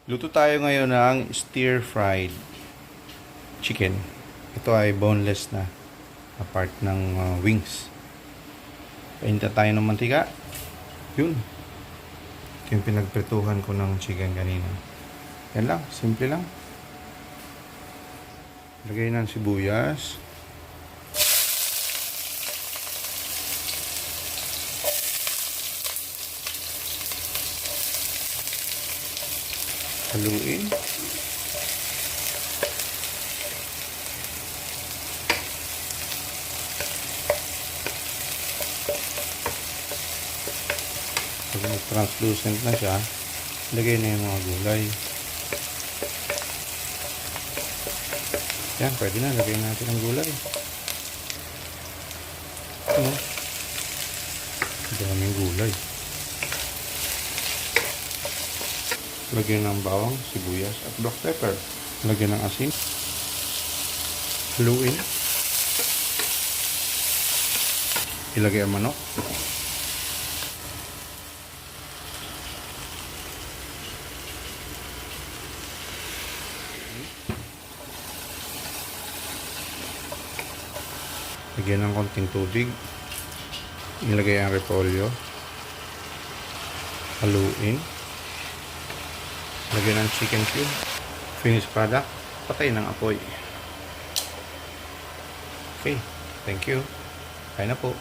Luto tayo ngayon ng stir-fried chicken. Ito ay boneless na part ng wings. Painta tayo ng mantika. Yun. Ito yung pinagprituhan ko ng chicken kanina. Yan lang. Simple lang. Lagay ng sibuyas. Haluin. Pag translucent na siya, lagay na yung mga gulay. Yan, pwede na. Lagay natin ang gulay. Ano? Daming gulay. Lagyan ng bawang, sibuyas at black pepper. Lagyan ng asin. Haluin. Ilagay ang manok. Lagyan ng konting tubig. Ilagay ang repolyo. Haluin. Lagyan ng chicken cube. Finished product. Patay ng apoy. Okay. Thank you. Kaya na po.